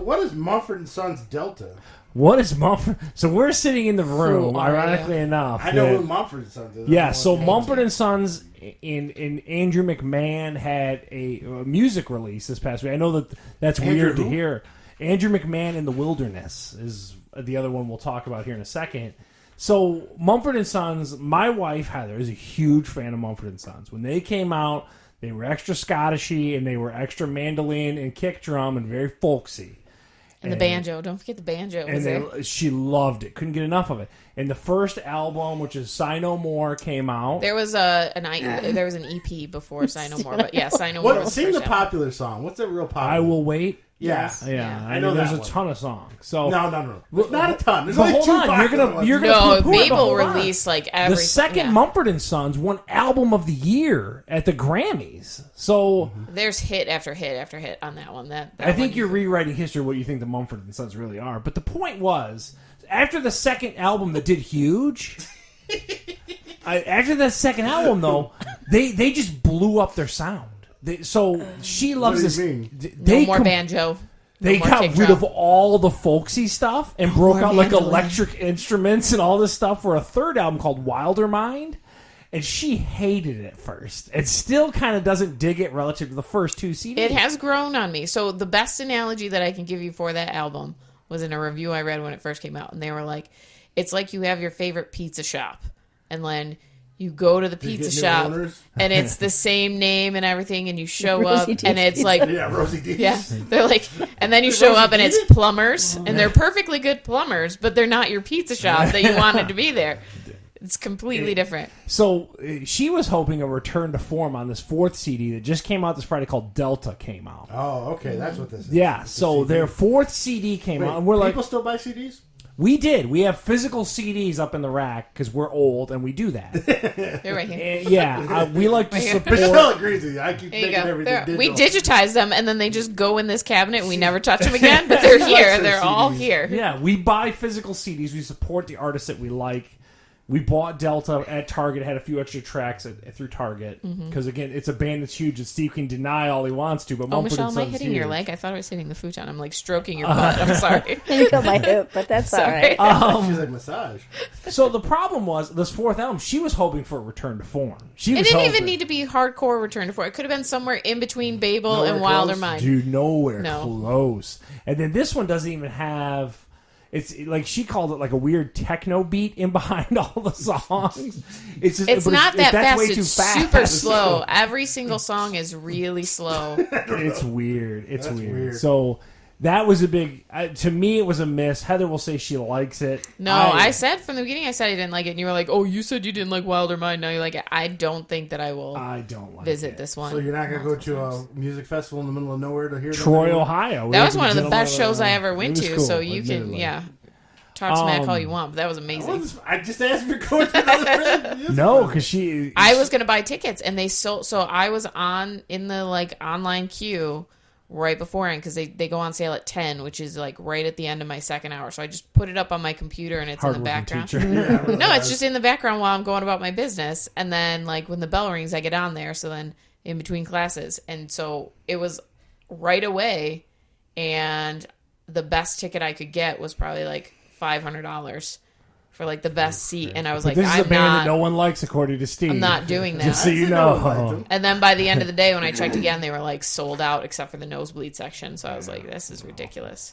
What is Mumford and Sons Delta? What is Mumford? So we're sitting in the room, ironically enough. I know who Mumford and Sons is. Yeah, so Mumford and Sons in Andrew McMahon had a music release this past week. I know that's weird to hear. Andrew McMahon in the Wilderness is the other one we'll talk about here in a second. So Mumford and Sons, my wife Heather is a huge fan of Mumford and Sons. When they came out, they were extra Scottishy and they were extra mandolin and kick drum and very folksy. And the banjo. Don't forget the banjo. And she loved it. Couldn't get enough of it. And the first album, which is Sigh No More, came out. There was an EP before Sigh No More. But yeah, Sigh No More. Sing the popular song. What's the real popular? I Will Wait. Yes. Yeah. I know there's that a ton of songs. So No. Not a ton. There's but only hold two on. popular ones. You're gonna Mabel released like every... The second Mumford and Sons won Album of the Year at the Grammys. So there's hit after hit after hit on that one. I think you're rewriting history what you think the Mumford and Sons really are. But the point was, after the second album that did huge... after that second album, though, they just blew up their sound. So she loves this. No more banjo. They got rid of all the folksy stuff and broke out like electric instruments and all this stuff for a third album called Wilder Mind. And she hated it at first. It still kind of doesn't dig it relative to the first two CDs. It has grown on me. So the best analogy that I can give you for that album was in a review I read when it first came out. And they were like, it's like you have your favorite pizza shop. And then you go to the pizza shop, and it's the same name and everything, and you show up, and it's like... Yeah, Rosie D's. Yeah, they're like... And then you show up, and it's plumbers, and they're perfectly good plumbers, but they're not your pizza shop that you wanted to be there. It's completely different. So she was hoping a return to form on this fourth CD that just came out this Friday called Delta came out. Oh, okay, that's what this is. Yeah, so their fourth CD came out, and we're like... People still buy CDs? We did. We have physical CDs up in the rack because we're old and we do that. They're right here. We like to support. Michelle agrees with you. I keep making everything digital. We digitize them and then they just go in this cabinet and we never touch them again, but they're here. They're all here. Yeah, we buy physical CDs. We support the artists that we like. We bought Delta at Target, had a few extra tracks through Target. Because, again, it's a band that's huge and Steve can deny all he wants to. But Mumford Michelle, and am I Sons hitting huge. your leg? I thought I was hitting the futon. I'm like stroking your butt. I'm sorry. You got my hip, but that's all right. She's like massage. So the problem was, this fourth album, she was hoping for a return to form. It didn't even need to be hardcore return to form. It could have been somewhere in between Babel and Wilder Mind. Dude, nowhere close. And then this one doesn't even have... It's like she called it like a weird techno beat in behind all the songs. It's not that fast. It's super slow. Every single song is really slow. It's weird. It's weird. So that was a big... to me, it was a miss. Heather will say she likes it. No, I said from the beginning, I said I didn't like it. And you were like, oh, you said you didn't like Wilder Mind. Now you like it. I don't think that I will visit this one. So you're not going to go to a music festival in the middle of nowhere to hear Troy, Ohio. That was one of the best shows I ever went to. Cool, so you can, talk smack all you want, but that was amazing. I just asked if you're going to another music No, because I was going to buy tickets, and they sold... So I was in the, like, online queue... right beforehand because they go on sale at 10, which is like right at the end of my second hour. So I just put it up on my computer and it's in the background. No, it's just in the background while I'm going about my business. And then like when the bell rings, I get on there. So then in between classes. And so it was right away. And the best ticket I could get was probably like $500 for like the best seat, and I was like, "This is a band that no one likes," according to Steve. I'm not doing that. Just so you know. And then by the end of the day, when I checked again, they were like sold out except for the nosebleed section. So I was like, "This is ridiculous."